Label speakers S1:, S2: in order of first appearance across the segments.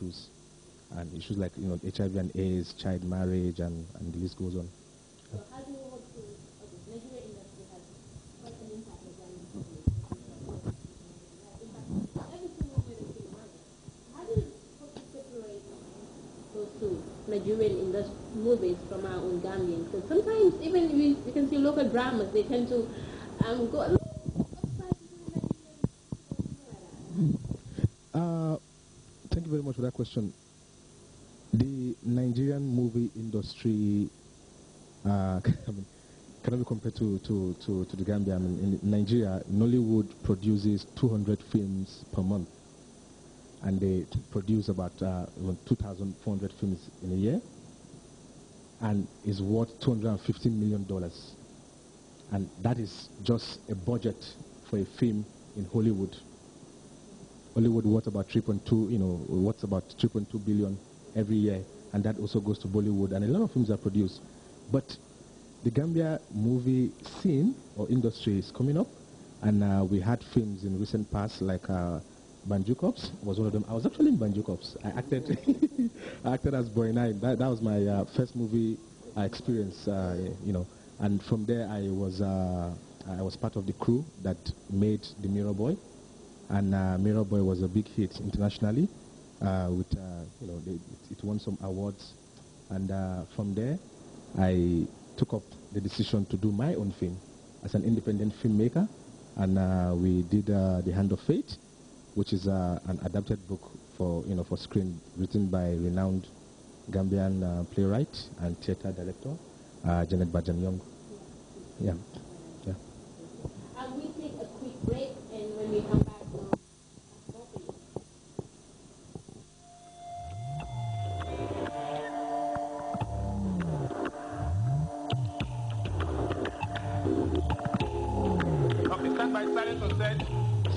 S1: issues, and issues like HIV and AIDS, child marriage, and the list goes on.
S2: So how do you hope to, okay, Nigeria industry has quite an impact on every single movie in market. How do you hope to separate those two Nigerian movies from our own Gambian? Because sometimes even we can see local dramas, they tend to go a little upside to Nigerian.
S1: Thank you very much for that question. The Nigerian movie industry cannot be compared to the Gambia. I mean, in Nigeria, Nollywood produces 200 films per month, and they produce about 2,400 films in a year, and is worth $250 million. And that is just a budget for a film in Hollywood. Hollywood worth about 3.2 billion every year, and that also goes to Bollywood, and a lot of films are produced. But the Gambia movie scene or industry is coming up, and we had films in recent past like Banjo Cops was one of them. I was actually in Banjo Cops. I acted, I acted as Boy Nine. That was my first movie experience, and from there I was part of the crew that made the Mirror Boy. And Mirror Boy was a big hit internationally. It won some awards, and from there, I took up the decision to do my own film as an independent filmmaker, and we did The Hand of Fate, which is an adapted book for screen, written by renowned Gambian playwright and theater director Janet Bajan-Young. Yeah.
S2: We take a quick break, and when we come back.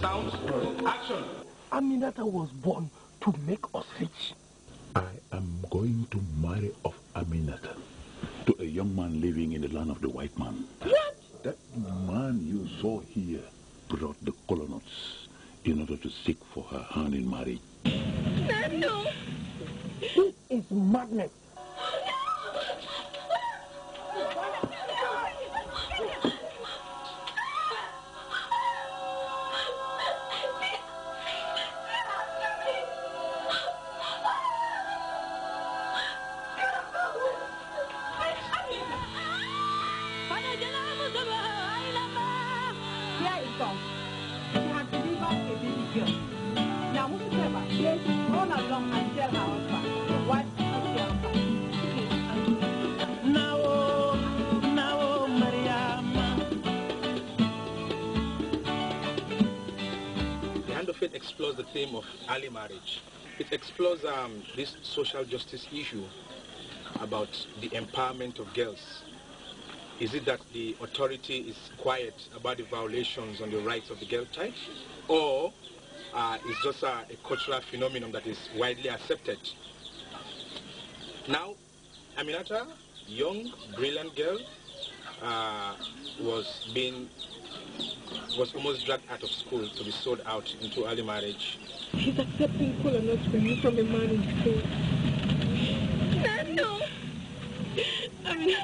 S3: Sounds, action.
S4: Aminata was born to make us rich.
S5: I am going to marry off Aminata to a young man living in the land of the white man.
S4: What?
S5: That man you saw here brought the colonels in order to seek for her hand in marriage.
S4: No. This is madness.
S3: It explores the theme of early marriage. It explores this social justice issue about the empowerment of girls. Is it that the authority is quiet about the violations on the rights of the girl child, or it's just a cultural phenomenon that is widely accepted? Now, Aminata, young, brilliant girl, was almost dragged out of school to be sold out into early marriage.
S4: She's accepting colonels from a man in school. No. I mean,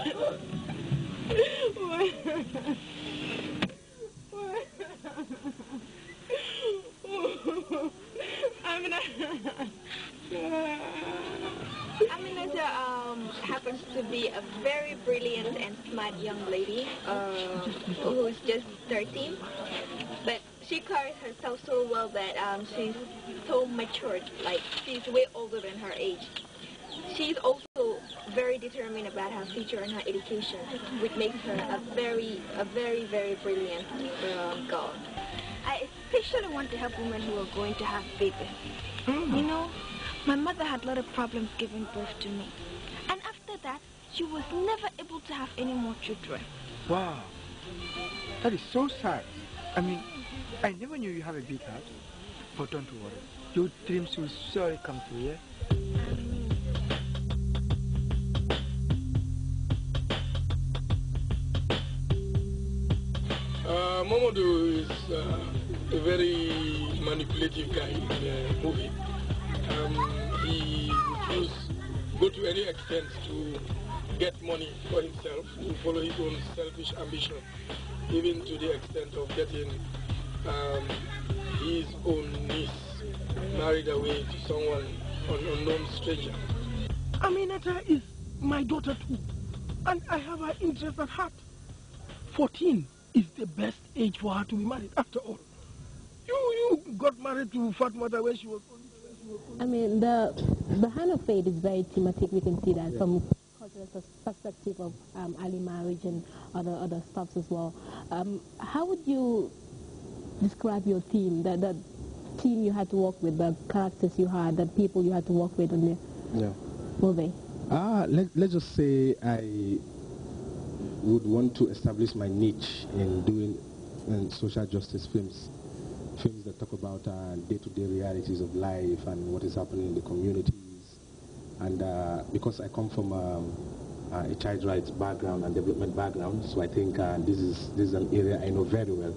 S6: Aminata happens to be a very brilliant and smart young lady who's just 13, but she carries herself so well that she's so matured, like she's way older than her age. She's also very determined about her future and her education, which makes her a very, very brilliant girl.
S7: I especially want to help women who are going to have babies. You know, my mother had a lot of problems giving birth to me. And after that, she was never able to have any more children.
S4: wow. That is so sad. I mean, I never knew you have a big heart. But don't worry. Your dreams will surely come true, yeah?
S8: Momodu is a very manipulative guy in the movie. He go to any extent to get money for himself, to follow his own selfish ambition, even to the extent of getting his own niece married away to someone, an unknown stranger. Aminata is my daughter too, and I have her interest at heart. 14 is the best age for her to be married, after all. You got married to Fatmata when she was...
S2: I mean, the hand of fate is very thematic. We can see that from cultural perspective of early marriage and other stuffs as well. How would you describe your team, the team you had to work with, the characters you had, the people you had to work with in the movie?
S1: Let's just say I would want to establish my niche in doing social justice films that talk about day-to-day realities of life and what is happening in the communities. And because I come from a child rights background and development background, so I think this is an area I know very well,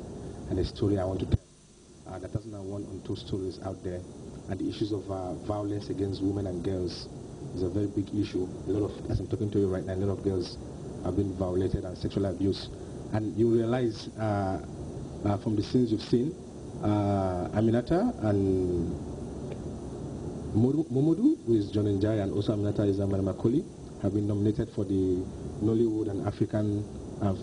S1: and a story I want to tell. That doesn't have one or two stories out there. And the issues of violence against women and girls is a very big issue. A lot of, as I'm talking to you right now, a lot of girls have been violated and sexually abused. And you realize from the scenes you've seen, Aminata and Momodu, who is John Njai, and also Aminata is Amara Makoli, have been nominated for the Nollywood and African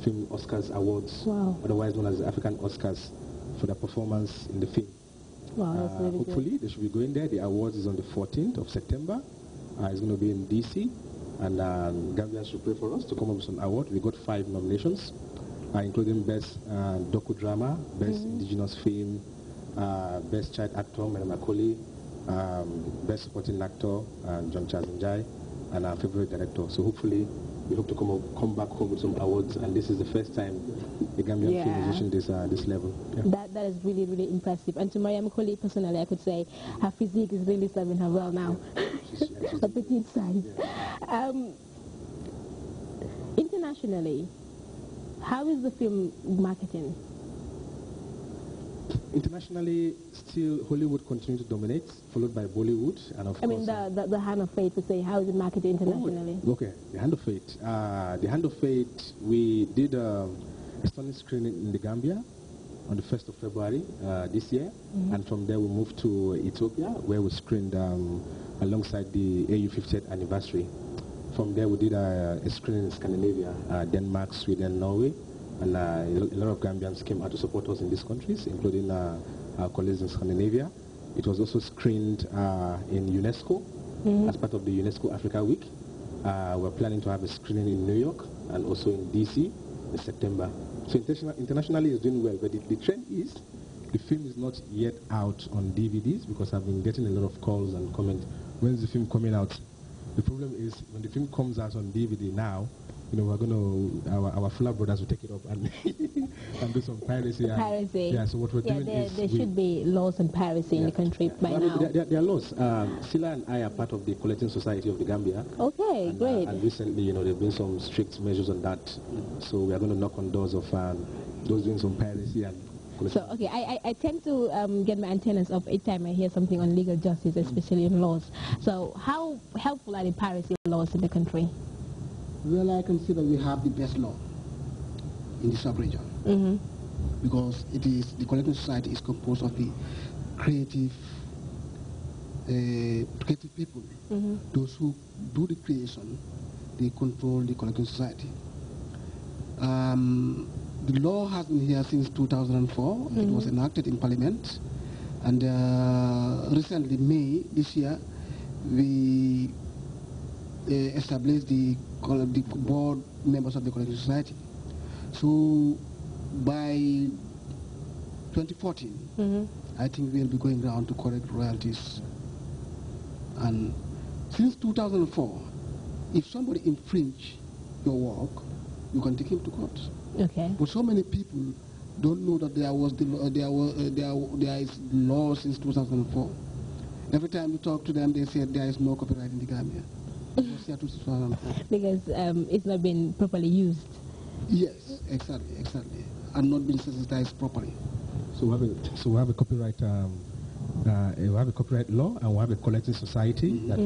S1: Film Oscars Awards, otherwise known as the African Oscars, for their performance in the film.
S2: Wow, that's really
S1: hopefully
S2: good.
S1: they should be going there. The awards is on the 14th of September. It's going to be in DC, and Gambia should pray for us to come up with some award. We got 5 nominations, including Best Docudrama, Best Indigenous Film, Best Child Actor, Mary Makoli, Best Supporting Actor, John Charles Njai, and our Favorite Director. So hopefully we hope to come back home with some awards, and this is the first time the Gambian film is reaching this level. Yeah.
S2: That is really, really impressive. And to Mariam Makoli personally, I could say her physique is really serving her well now. She's a petite size. Yeah. Internationally, how is the film marketing?
S1: Internationally, still Hollywood continues to dominate, followed by Bollywood, and of course...
S2: I mean, the Hand of Fate, to say, how is it marketed internationally?
S1: Okay, the Hand of Fate. The Hand of Fate, we did a stunning screening in the Gambia on the 1st of February this year, and from there we moved to Ethiopia, where we screened alongside the AU 50th anniversary. From there we did a screening in Scandinavia, Denmark, Sweden, Norway, and a lot of Gambians came out to support us in these countries, including our colleagues in Scandinavia. It was also screened in UNESCO as part of the UNESCO Africa Week. We're planning to have a screening in New York and also in DC in September. So internationally it's doing well, but the trend is the film is not yet out on DVDs, because I've been getting a lot of calls and comments. When's the film coming out? The problem is when the film comes out on DVD now, you know, we're going to, our Fuller brothers will take it up and, and do some piracy.
S2: Piracy.
S1: Yeah, so what we're doing is...
S2: There should be laws on piracy in the country by now.
S1: There are laws. Sila and I are part of the Collecting Society of the Gambia.
S2: Okay, great.
S1: And recently, you know, there have been some strict measures on that. So we are going to knock on doors of those doing some piracy and...
S2: So, okay, I tend to get my antennas up each time I hear something on legal justice, especially in laws. So how helpful are the piracy laws in the country?
S9: Well, I consider we have the best law in the sub-region, because it is, the collecting society is composed of the creative people. Those who do the creation, they control the collecting society. The law has been here since 2004. It was enacted in Parliament, and recently, May this year, we established the board members of the collecting society. So by 2014, I think we'll be going around to collect royalties. And since 2004, if somebody infringe your work, you can take him to court.
S2: Okay.
S9: But so many people don't know that there is law since 2004. Every time you talk to them, they say there is no copyright in the Gambia.
S2: Because it's not been properly used.
S9: Yes, exactly, and not been sensitized properly.
S1: So we have a copyright. We have a copyright law, and we have a collecting society that